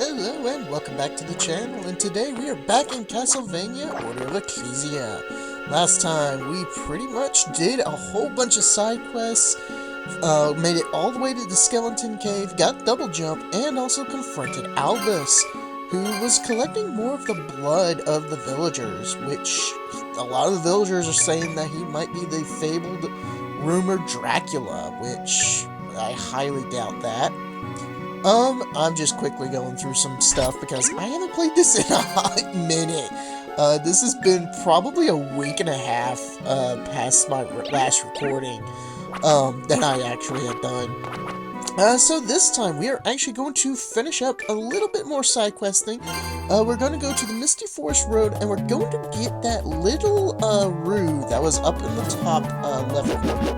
Hello and welcome back to the channel, and today we are back in Castlevania Order of Ecclesia. Last time we pretty much did a whole bunch of side quests, made it all the way to the Skeleton Cave, got double jump, and also confronted Albus, who was collecting more of the blood of the villagers, which a lot of the villagers are saying that he might be the fabled, rumored Dracula, which I highly doubt that. I'm just quickly going through some stuff because I haven't played this in a hot minute. This has been probably a week and a half, past my last recording, that I actually had done. So this time we are actually going to finish up a little bit more side questing. We're going to go to the Misty Forest Road, and we're going to get that little, rue that was up in the top, left corner.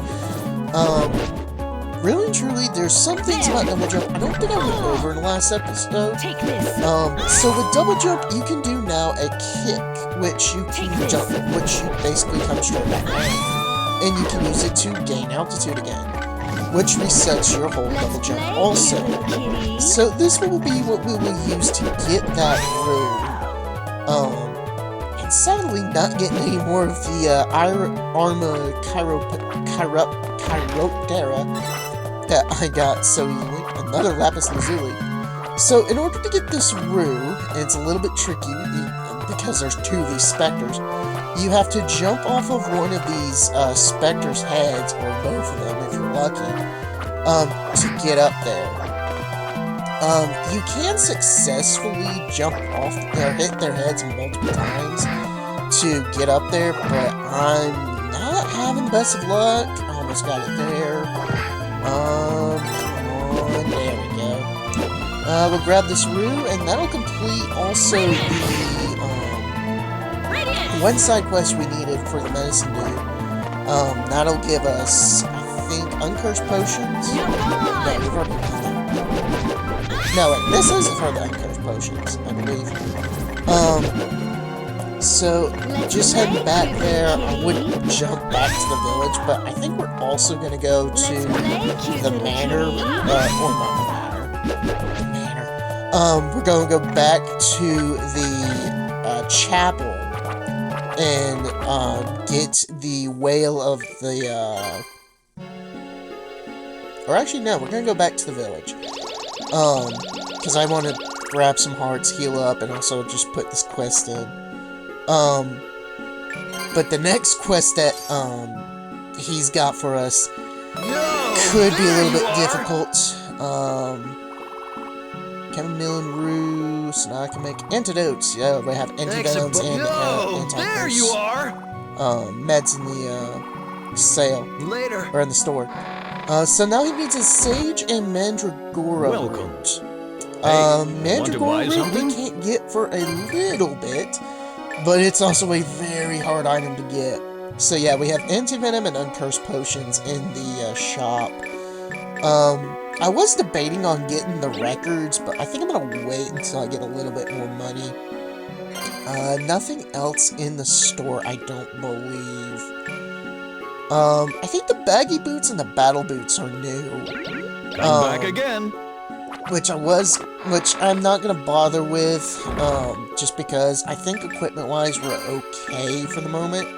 Really and truly, there's some things about double jump I don't think I went over in the last episode. Take this. So with double jump, you can do now a kick, which you can jump, which you basically come straight back down, and you can use it to gain altitude again, which resets your whole double jump also. So this will be what we will use to get that room. And sadly, not getting any more of the Arma Chiroptera that I got so easily. Another Lapis Lazuli. So in order to get this rue, and it's a little bit tricky because there's two of these specters, you have to jump off of one of these specters' heads, or both of them if you're lucky, to get up there. You can successfully jump off there, hit their heads multiple times to get up there, but I'm not having the best of luck. I almost got it there. Come on, there we go. We'll grab this rue, and that'll complete also the, one side quest we needed for the medicine dude. That'll give us, I think, uncursed potions. No, we've already done that. No, wait, this isn't for the uncursed potions, I believe. So, just heading back there. I wouldn't jump back to the village, but I think we're also going to go to the manor, or not the manor. We're going to go back to the chapel and get the whale of the, or actually no, we're going to go back to the village. Because I want to grab some hearts, heal up, and also just put this quest in. But the next quest that, he's got for us could be a little bit difficult. Chamomile and rue, so now I can make antidotes. Yeah, we have antivenoms and anti-curse. There you are. Meds in the sale. Later. Or in the store. So now he needs a sage and mandragora root. Mandragora root we can't get for a little bit, but it's also a very hard item to get. So yeah, we have antivenom and uncursed potions in the shop. I was debating on getting the records, but I think I'm gonna wait until I get a little bit more money. Nothing else in the store, I don't believe. I think the baggy boots and the battle boots are new. Come back again. Which I'm not gonna bother with, just because I think equipment-wise we're okay for the moment.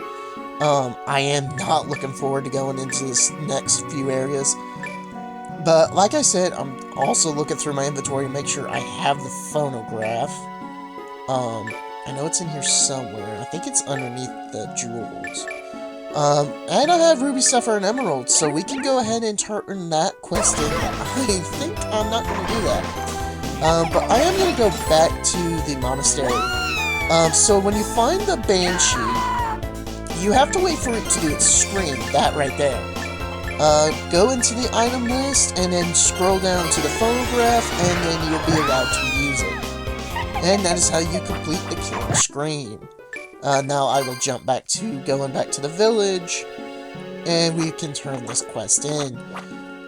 I am not looking forward to going into this next few areas. But, like I said, I'm also looking through my inventory to make sure I have the phonograph. I know it's in here somewhere. I think it's underneath the jewels. And I have Ruby, Sapphire, and Emerald, so we can go ahead and turn that quest in. I think I'm not going to do that. But I am going to go back to the monastery. So when you find the Banshee, you have to wait for it to do its scream, that right there. Go into the item list, and then scroll down to the phonograph, and then you'll be allowed to use it. And that is how you complete the Killer Scream. Now I will jump back to going back to the village, and we can turn this quest in.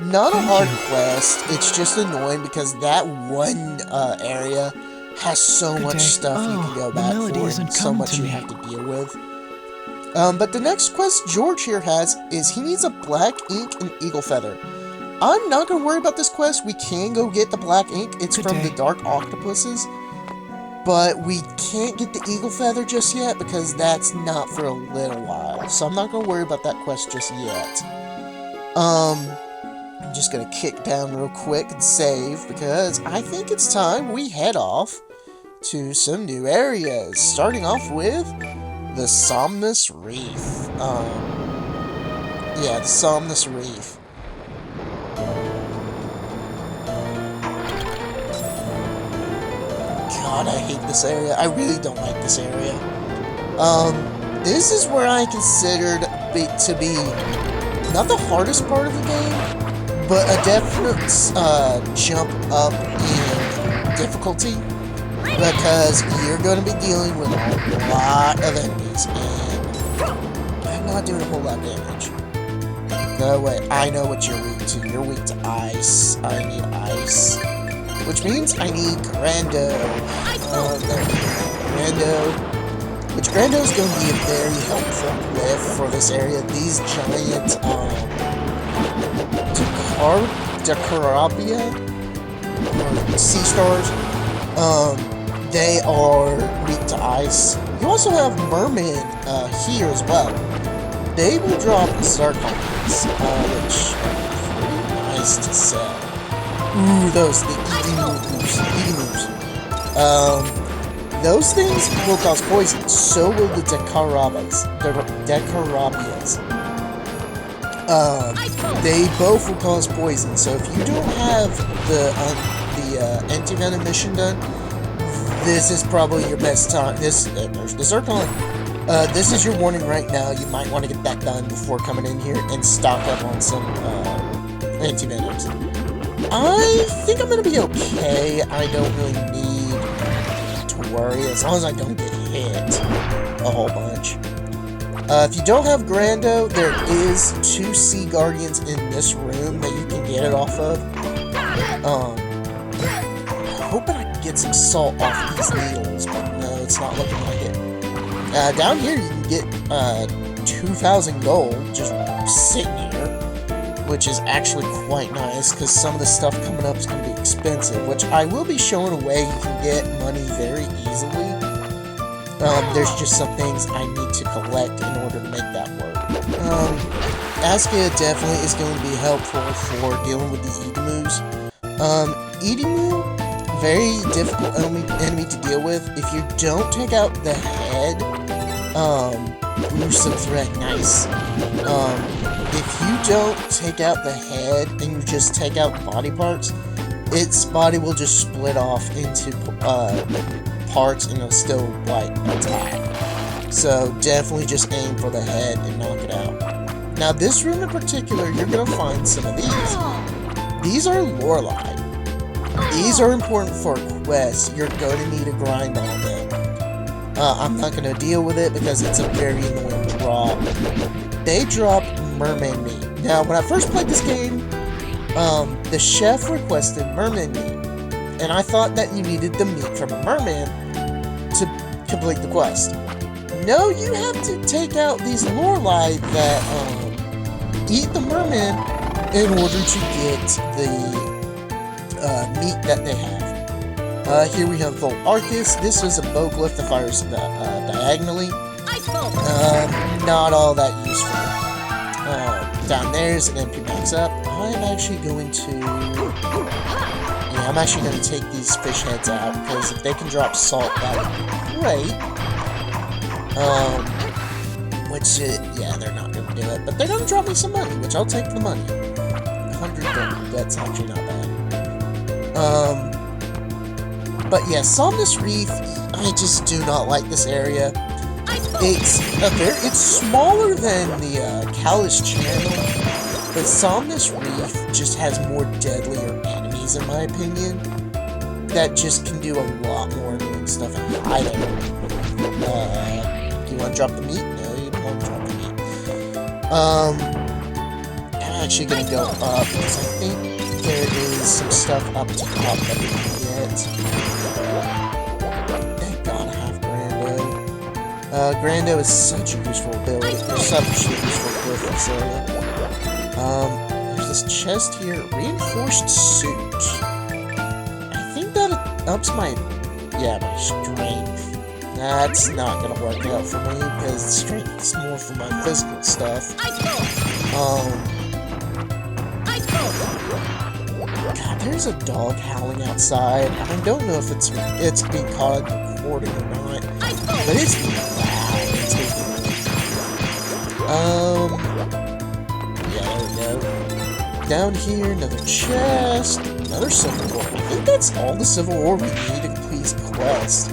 Not a hard quest, it's just annoying because that one area has so much stuff you can go back for, and so much you have to deal with. But the next quest George here has is he needs a black ink and eagle feather. I'm not going to worry about this quest. We can go get the black ink. It's Good from day. the dark octopuses. But we can't get the eagle feather just yet because that's not for a little while. So I'm not going to worry about that quest just yet. I'm just going to kick down real quick and save because I think it's time we head off to some new areas. Starting off with the Somnus Reef. Yeah, the Somnus Reef. God, I hate this area. I really don't like this area. This is where I considered to be not the hardest part of the game, but a definite jump up in difficulty because you're going to be dealing with a lot of enemies, and I'm not doing a whole lot of damage. No way. I know what you're weak to. You're weak to ice. I need ice. Which means I need Grando. Grando. Which Grando is going to be a very helpful glyph for this area. These giant, Decarabia, or sea stars, they are weak to ice. You also have Merman, here as well. They will drop Zircons, which is pretty nice to sell. Ooh, the eating moves. Those things will cause poison. So will the Decarabias. They both will cause poison. So if you don't have the anti-venom mission done, this is probably your best time. There's the Zircon. This is your warning right now. You might want to get that done before coming in here and stock up on some anti-venoms. I think I'm going to be okay. I don't really need to worry as long as I don't get hit a whole bunch. If you don't have Grando, there is 2 Sea Guardians in this room that you can get it off of. I'm hoping I can get some salt off these needles, but no, it's not looking like it. Down here you can get 2,000 gold just sitting here, which is actually quite nice, because some of the stuff coming up is going to be expensive, which I will be showing a way you can get money very easily. There's just some things I need to collect in order to make that work. Askia definitely is going to be helpful for dealing with the Edemus. Edemu, very difficult enemy to deal with. If you don't take out the head, gruesome threat, nice. If you don't take out the head and you just take out body parts, its body will just split off into parts and it'll still, like, attack. So definitely just aim for the head and knock it out. Now this room in particular, you're going to find some of these. These are Lorelei. These are important for quests. You're going to need a grind on them. I'm not going to deal with it because it's a very annoying drop. They drop merman meat. Now, when I first played this game, the chef requested merman meat, and I thought that you needed the meat from a merman to complete the quest. No, you have to take out these Lorelei that eat the merman in order to get the meat that they have. Here we have Volt Arcus. This is a bow glyph that fires diagonally. Not all that useful. Down there's an MP max up. I'm actually going to take these fish heads out, because if they can drop salt, that would be great. Yeah, they're not going to do it, but they're going to drop me some money, which I'll take the money. 100 gold, that's actually not bad. But yeah, Somnus Reef, I just do not like this area. It's smaller than the Callous Channel, but Somnus Reef just has more deadlier enemies, in my opinion, that just can do a lot more annoying stuff and hide it. Do you want to drop the meat? No, you don't want to drop the meat. I'm actually going to go up, because I think there is some stuff up top that we can get. Thank God I have Grando. Grando is such a useful ability. There's such a useful glyph in this area. There's the this chest here. Reinforced suit. I think that ups my strength. That's not gonna work out for me because strength is more for my physical stuff. God, there's a dog howling outside. I don't know if it's being caught in recording or not, but it's being loud. It's being yeah, there we go. Down here, another chest, another silver ore. I think that's all the silver ore we need to complete this quest.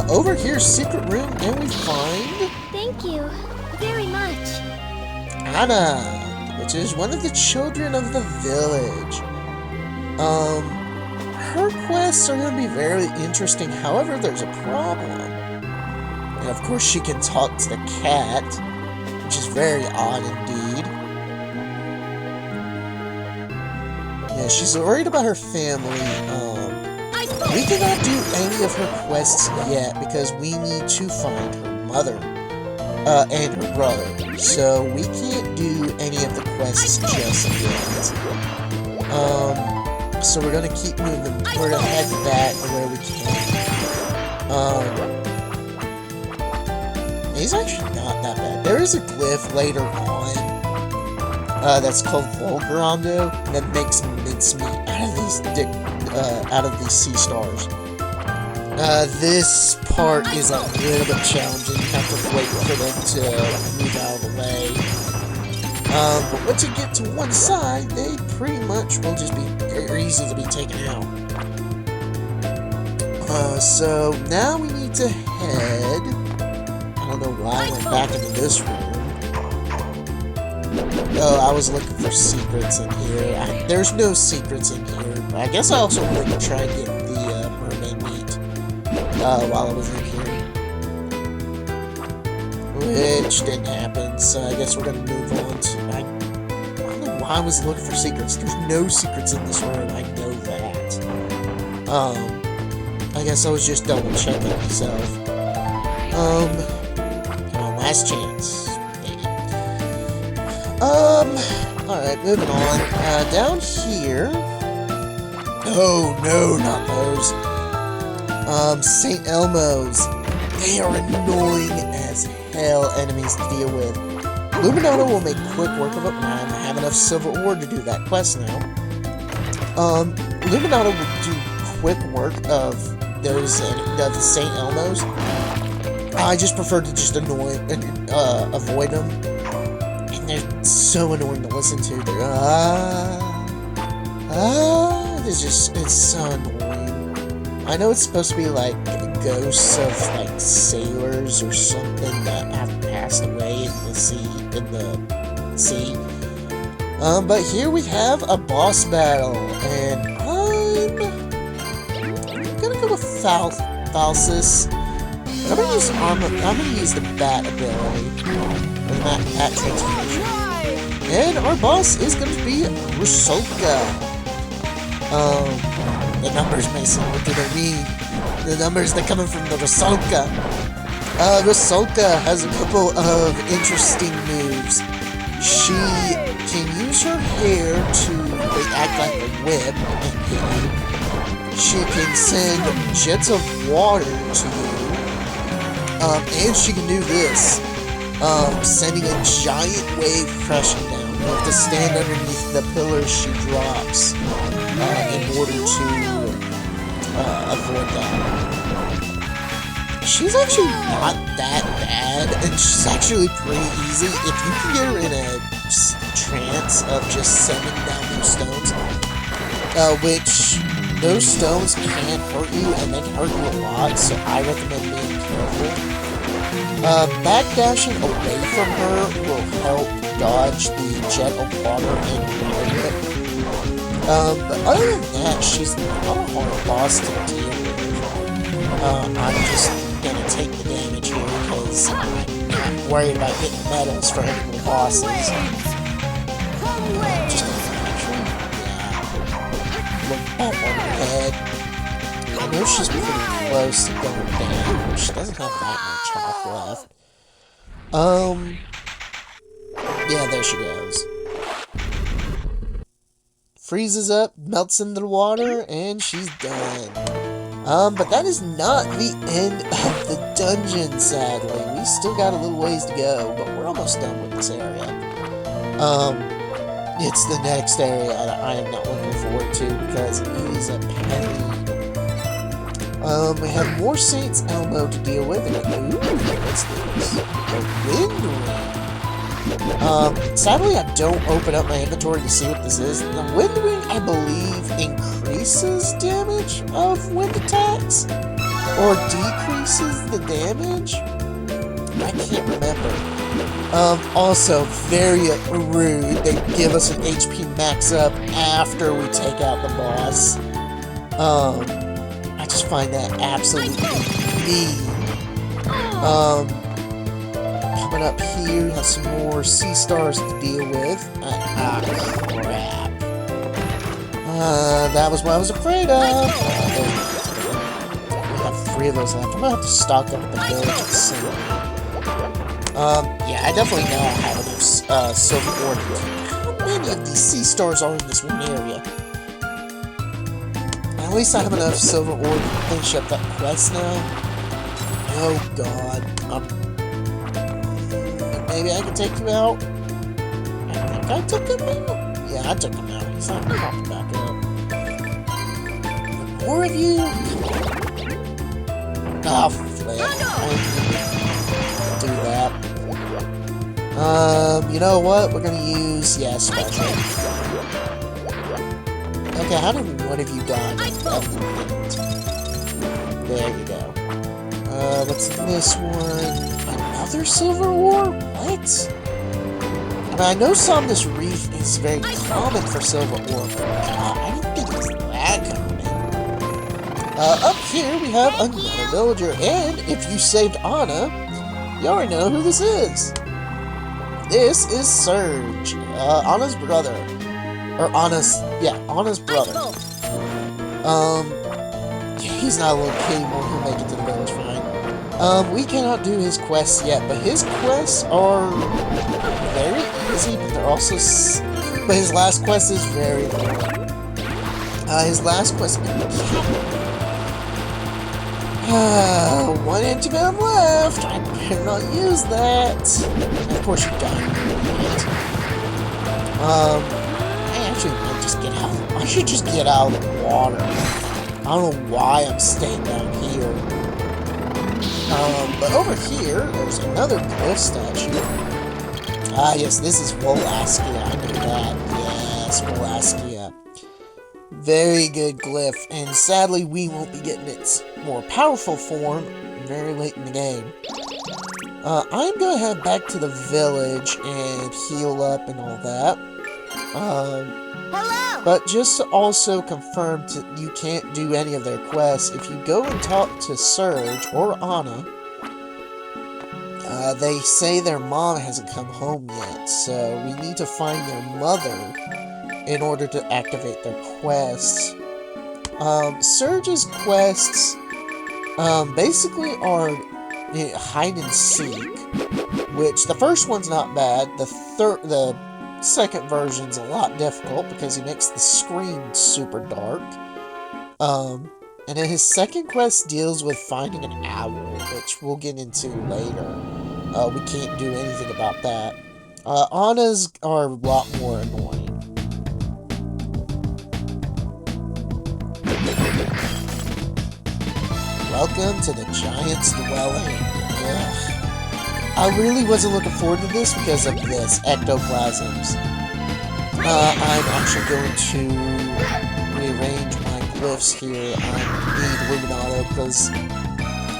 Over here, secret room, and we find... Thank you very much. Anna, which is one of the children of the village. Her quests are going to be very interesting, however, there's a problem. And of course, she can talk to the cat, which is very odd indeed. Yeah, she's worried about her family. We cannot do any of her quests yet because we need to find her mother and her brother. So we can't do any of the quests just yet. So we're gonna keep moving. We're gonna head back where we can. He's actually not that bad. There is a glyph later on that's called Volgarando that makes mincemeat out of these sea stars. This part is a little bit challenging. You have to wait for them to move out of the way. But once you get to one side, they pretty much will just be easy to be taken out. So now we need to head. I don't know why I went back into this room. Oh, I was looking for secrets in here. There's no secrets in here. I guess I also wanted to try and get the mermaid meat while I was in here. Which didn't happen, so I guess we're going to move on to... I don't know why I was looking for secrets. There's no secrets in this room, I know that. I guess I was just double checking myself. Come on, last chance. Alright, moving on. Down here... Oh, no, not those. St. Elmo's. They are annoying as hell enemies to deal with. Luminato will make quick work of it, and I have enough silver ore to do that quest now. Luminato will do quick work of those, the St. Elmo's. I just prefer to just avoid them. They're so annoying to listen to. They're it's so annoying. I know it's supposed to be like ghosts of like sailors or something that have passed away in the sea. But here we have a boss battle, and I'm gonna go with Falsus. I'm gonna use the bat ability. That transformation. And our boss is going to be Rusalka. The numbers, Mason, what do they mean? The numbers that coming from the Rusalka. Rusalka has a couple of interesting moves. She can use her hair to act like a whip and hit you. She can send jets of water to you. And she can do this. Sending a giant wave crashing down. You have to stand underneath the pillars she drops in order to avoid that. She's actually not that bad, and she's actually pretty easy. If you can get her in a trance of just sending down those stones, which those stones can't hurt you, and they can hurt you a lot, so I recommend being careful. Backdashing away from her will help dodge the jet of water and water. But other than that, she's not a hard boss to deal with. I'm just gonna take the damage here because I'm not worried about getting medals for hitting the bosses. Just look up on her head. I know she's pretty close to going down. She doesn't have that much health left. Yeah, there she goes. freezes up, melts into the water, and she's done. But that is not the end of the dungeon, sadly. We still got a little ways to go, but we're almost done with this area. It's the next area that I am not looking forward to because it is a pain. We have more Saints Elmo to deal with. And, ooh, what's this? A wind ring. Sadly, I don't open up my inventory to see what this is. The wind ring, I believe, increases damage of wind attacks, or decreases the damage. I can't remember. Also, very rude. They give us an HP max up after we take out the boss. I just find that absolutely mean. Coming up here, we have some more sea stars to deal with. Crap. That was what I was afraid of. We have 3 of those left. I'm gonna have to stock up at the village soon. Yeah, I definitely know I have enough silver ore. How many of these sea stars are in this one area? At least I have enough silver ore to finish up that quest now. Oh god. Maybe I can take you out? I think I took him out? Yeah, I took him out. He's not popping back up. More of you? Oh, flip. I didn't do that. You know what? We're gonna use, special. Okay, how did one of you die? There you go. What's this one? Another silver ore? What? I mean, I know some of this reef is very common for silver ore, but God, I didn't think it was that common. Up here we have another villager, and if you saved Anna, you already know who this is. This is Surge, Anna's brother. Anna's brother. He's not a little kid anymore, he'll make it to the village fine. We cannot do his quests yet, but his quests are very easy, but they're also but his last quest is very long. His last quest one antivenom left. I better not use that. And of course you die. I should just get out of the water. I don't know why I'm staying down here. But over here, there's another glyph statue. Yes, this is Wolaskia. I know that. Yes, Wolaskia. Very good glyph, and sadly, we won't be getting its more powerful form very late in the game. I'm gonna head back to the village and heal up and all that. Hello! But just to also confirm you can't do any of their quests, if you go and talk to Surge or Anna, they say their mom hasn't come home yet, so we need to find their mother in order to activate their quests. Surge's quests basically are hide and seek, which the first one's not bad. The second version's a lot difficult because he makes the screen super dark. And then his second quest deals with finding an owl, which we'll get into later. We can't do anything about that. Anna's are a lot more annoying. Welcome to the Giant's Dwelling. Ugh. I really wasn't looking forward to this because of this, ectoplasms. I'm actually going to rearrange my glyphs here. I need Luminato because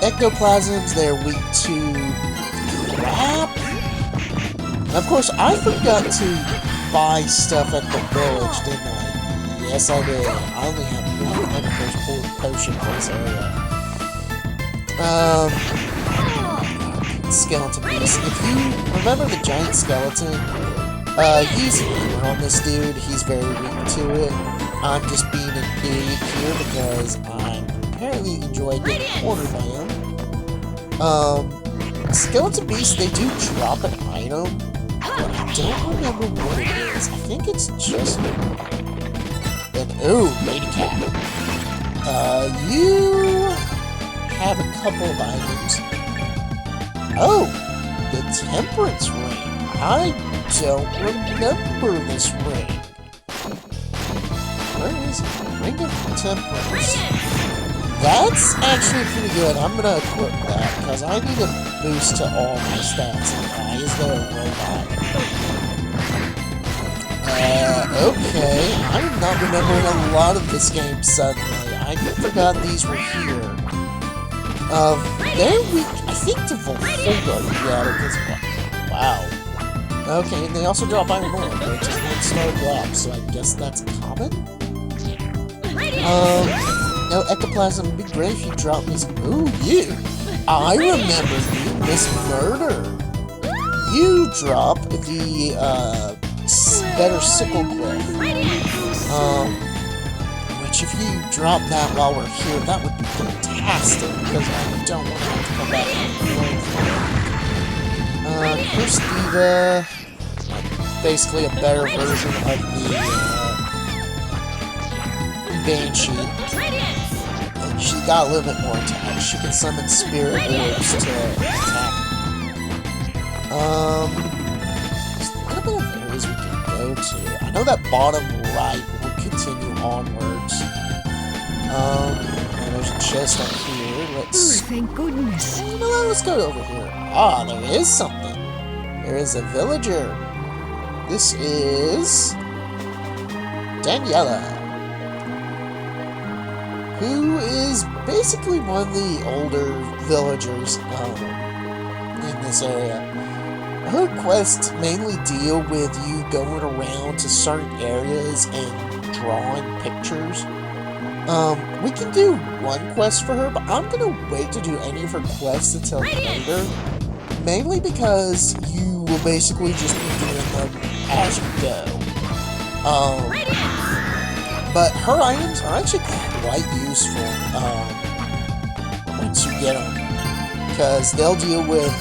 ectoplasms, they're weak to crap. And of course, I forgot to buy stuff at the village, didn't I? Yes, I did. I only have one potion for this area. Skeleton beast. If you remember the giant skeleton, use hammer on this dude. He's very weak to it. I'm just being an idiot here because I apparently enjoy getting cornered by him. Skeleton beasts, they do drop an item, but I don't remember what it is. I think it's just something. Ooh, lady cat. You have a couple of items. Oh, the temperance ring. I don't remember this ring. Where is it? Ring of temperance. That's actually pretty good. I'm gonna equip that because I need a boost to all my stats. Why is there a robot? Okay. I'm not remembering a lot of this game suddenly. I forgot these were here. They're weak, I think, to Volfolgar. Yeah, because, wow. Okay, and they also drop iron ore, which is 1-star drop, so I guess that's common? No, ectoplasm would be great if you drop Miss... Ooh, you! I remember you, Miss Murder! You drop the, better sickle cliff. Which if you drop that while we're here, that would be fantastic, because I don't want to have to come back and Curse Diva... Basically a better version of the, Banshee. And she got a little bit more attack. She can summon spirit orbs to attack. There's a little bit of areas we can go to. I know that bottom right will continue onwards. And there's a chest up here. Let's... thank goodness. You know what? Let's go over here. Ah, there is something. There is a villager. This is... Daniela. Who is basically one of the older villagers in this area. Her quests mainly deal with you going around to certain areas and drawing pictures. We can do one quest for her, but I'm gonna wait to do any of her quests until later. Mainly because you will basically just be doing them as you go. But her items are actually quite useful once you get them, because they'll deal with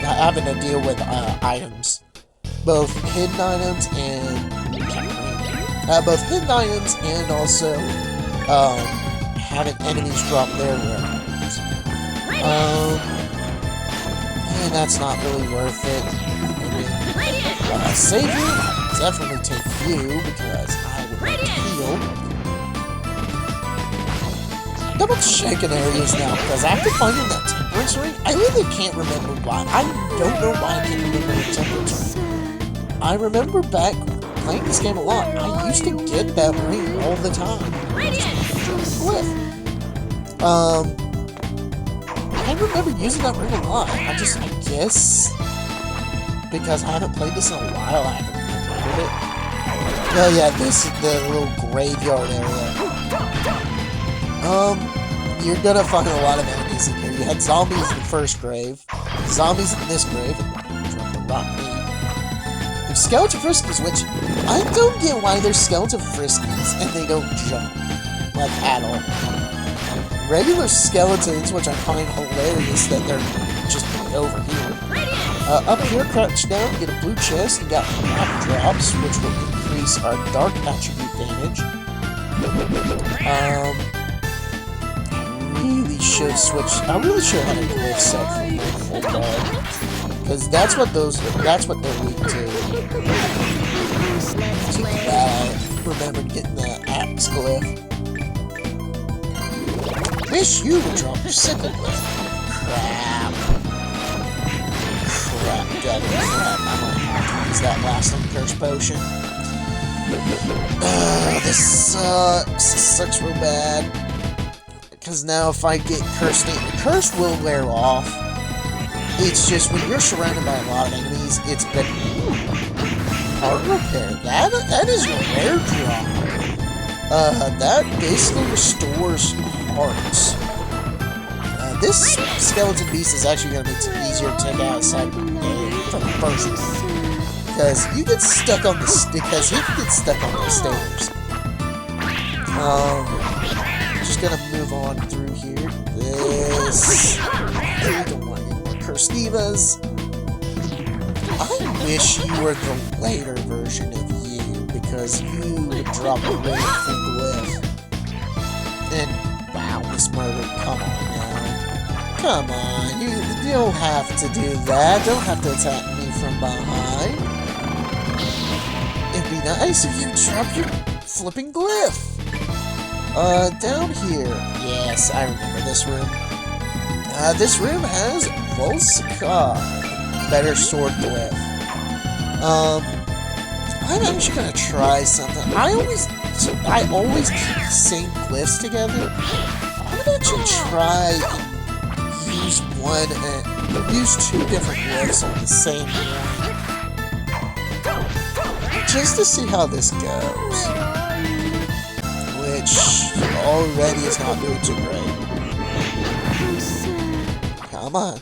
having to deal with items, both hidden items and also having enemies drop their weapons. And that's not really worth it. I mean, save you, I'll definitely take you because I would like to heal. Double checking areas now, because after finding that temperance ring, I really can't remember why. I don't know why I can't remember the temperance ring. I remember back playing this game a lot, I used to get that ring all the time. I remember using that ring a lot. I guess, because I haven't played this in a while, I haven't remembered it. Oh yeah, this is the little graveyard area. You're gonna find a lot of enemies in here. You had zombies in the first grave, zombies in this grave, and drop the rock meat. There's skeleton friskies, which I don't get why there's skeleton friskies and they don't jump, like, at all. Regular skeletons, which I find hilarious that they're just over here. Up here, crouch down, get a blue chest, and got black drops, which will increase our dark attribute damage. I really should have a glyph set for Volfolgar, because that's what they're weak to. Too bad I remembered getting the axe glyph. Wish you would drop your sickle glyph. Crap, double crap. I'm gonna have to use that lasting curse potion. This sucks real bad. Because now if I get cursed, the curse will wear off. It's just when you're surrounded by a lot of enemies, it's been hard repair. That is a rare drop. That basically restores hearts. This skeleton beast is actually going to be easier to take outside from the first one. Because you get stuck on he can get stuck on the stairs. Just gonna move on through here. This. I don't want any more Cursed Divas. I wish you were the later version of you, because you would drop a really cool glyph. And, wow, Miss Murder, come on now. Come on, you don't have to do that. Don't have to attack me from behind. It'd be nice if you dropped your flipping glyph. Down here. Yes, I remember this room. This room has Volskar. Better sword glyph. I'm actually gonna try something. I always keep the same glyphs together. I'm gonna actually try and use two different glyphs on the same one, just to see how this goes. Which already is not doing too great. Come on.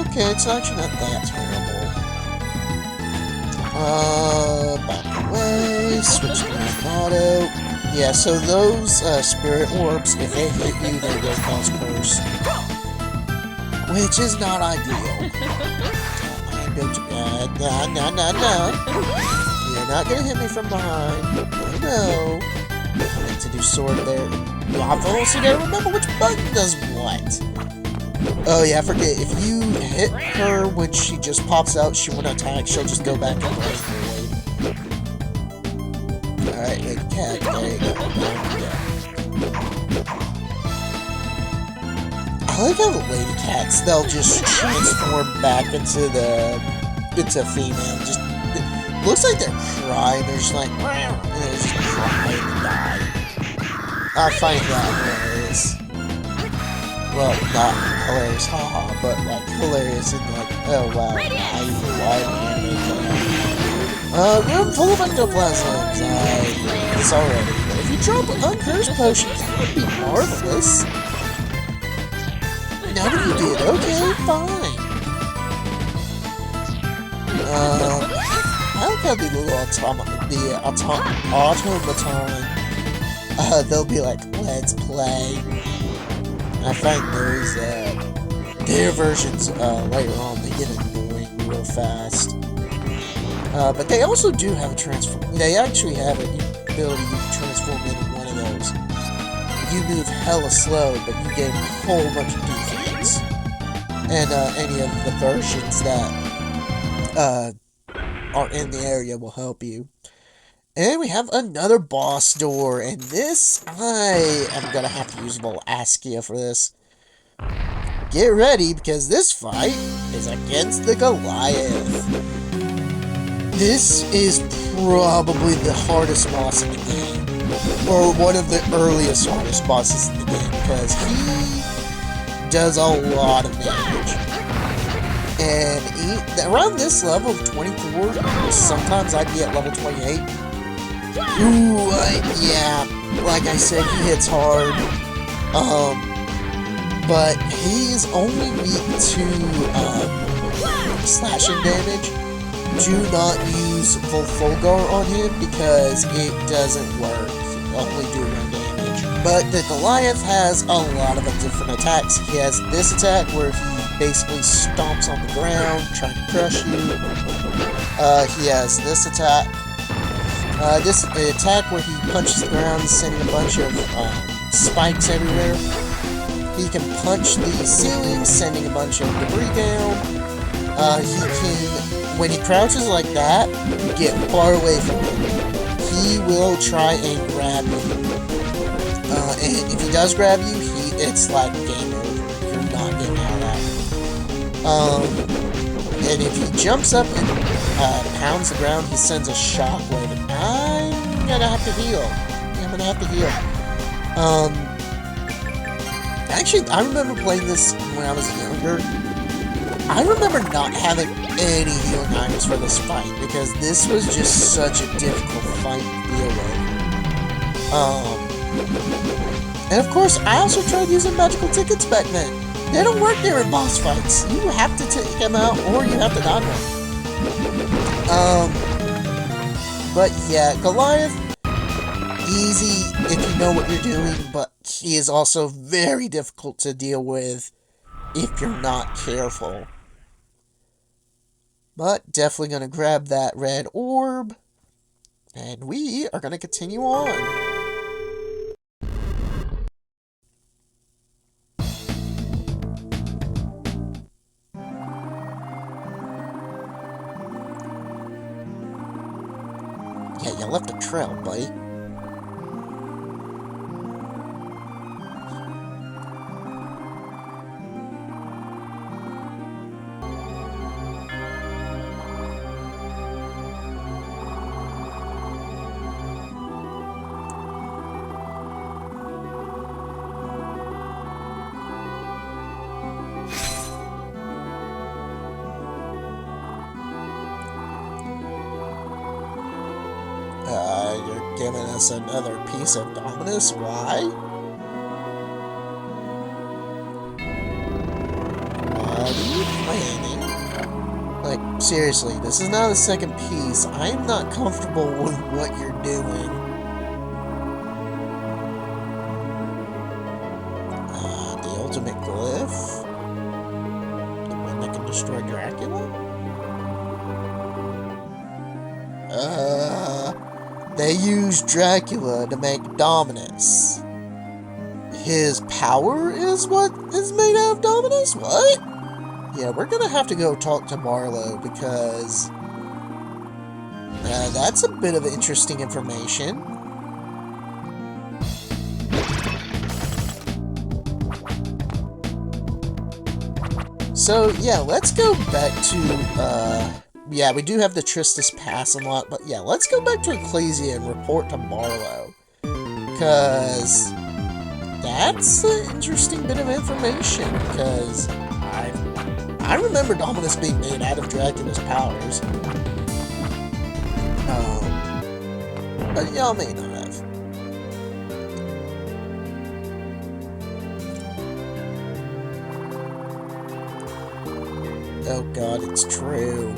Okay, it's actually not that terrible. Back away, switch to auto. Yeah, so those spirit orbs, if they hit you, they will cause curse. Which is not ideal. No. You're not gonna hit me from behind. No. I need to do sword there. I've also gotta remember which button does what. Oh yeah, I forget. If you hit her when she just pops out, she won't attack. She'll just go back and play. Alright, Lady Cat. There you go. I like how the Lady Cats, they'll just transform back into female. Just looks like they're crying. They're just like, and they're just crying and die. I find that hilarious. Well, not hilarious, haha, but like hilarious and like, oh wow, why animate that? Room full of ectoplasms. This already. But if you drop an uncursed potion, that would be marvelous. None of you did. Okay, fine. I like how the little automaton, they'll be like, let's play. I find those, their versions, later on, they get annoying real fast. But they also do have a they actually have an ability you can transform into one of those. You move hella slow, but you gain a whole bunch of defense. And, any of the versions that, are in the area will help you. And we have another boss door, and this, I am gonna have to use Volskia for this. Get ready, because this fight is against the Goliath. This is probably the hardest boss in the game, or one of the earliest hardest bosses in the game, because he does a lot of damage. And around this level of 24, sometimes I'd be at level 28. Ooh, yeah, like I said, he hits hard, but he's only weak to, slashing damage. Do not use Volfolgar on him, because it doesn't work. He'll only do 1 damage. But the Goliath has a lot of different attacks. He has this attack where he basically stomps on the ground, trying to crush you. He has this attack. This attack where he punches the ground, sending a bunch of spikes everywhere. He can punch the ceiling, sending a bunch of debris down. He can, when he crouches like that, get far away from him. He will try and grab you. And if he does grab you, it's like game over. You're not getting out of that. And if he jumps up and pounds the ground, he sends a shockwave. And I'm gonna have to heal. Actually, I remember playing this when I was younger. I remember not having any healing items for this fight, because this was just such a difficult fight to deal with. And of course, I also tried using magical tickets back then. They don't work during boss fights. You have to take them out, or you have to dodge them. But yeah, Goliath, easy if you know what you're doing, but he is also very difficult to deal with if you're not careful. But definitely gonna grab that red orb. And we are going to continue on. Yeah, you left a trail, buddy. You're giving us another piece of Dominus? Why? What are you planning? Like, seriously, this is not a second piece. I am not comfortable with what you're doing. The ultimate glyph? The one that can destroy Dracula? They used Dracula to make Dominus. His power is what is made out of Dominus? What? Yeah, we're gonna have to go talk to Marlowe because that's a bit of interesting information. So, yeah, let's go back to, yeah, we do have the Tristis Pass unlocked, but yeah, let's go back to Ecclesia and report to Marlowe. Because that's an interesting bit of information, because I remember Dominus being made out of Dracula's powers. But y'all may not have. Oh god, it's true.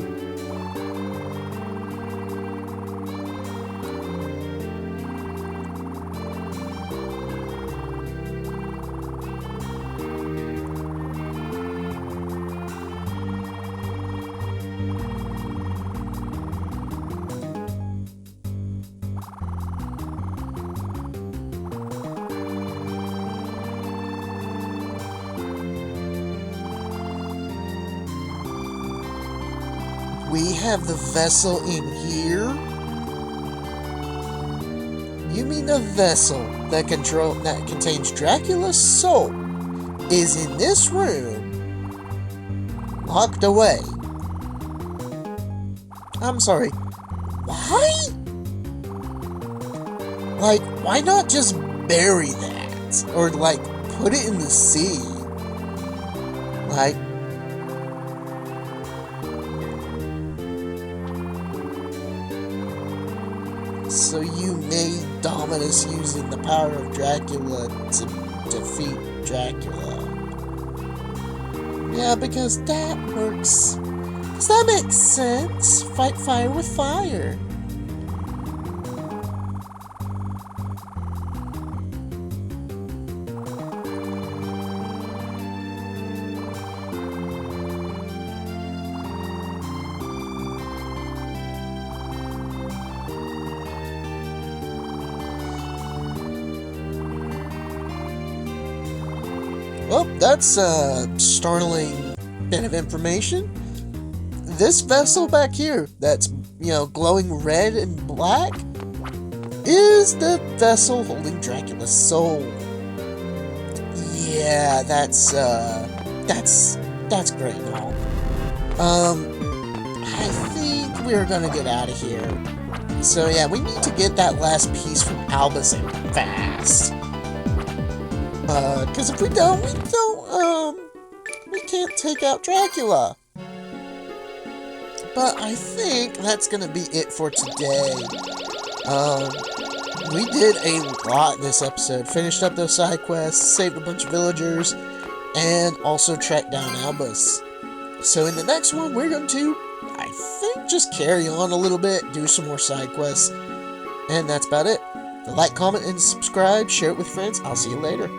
We have the vessel in here? You mean the vessel that contains Dracula's soul is in this room, locked away? I'm sorry, why? Like, why not just bury that? Or, like, put it in the sea? Like, so you made Dominus using the power of Dracula to defeat Dracula. Yeah, because that works. Because that makes sense. Fight fire with fire. Well, that's a startling bit of information. This vessel back here, that's, glowing red and black, is the vessel holding Dracula's soul. Yeah, that's great and all. I think we're gonna get out of here. So yeah, we need to get that last piece from Albus and fast. Because if we don't, we can't take out Dracula. But I think that's gonna be it for today. We did a lot this episode. Finished up those side quests, saved a bunch of villagers, and also tracked down Albus. So in the next one, we're going to, I think, just carry on a little bit, do some more side quests, and that's about it. Like, comment, and subscribe. Share it with friends. I'll see you later.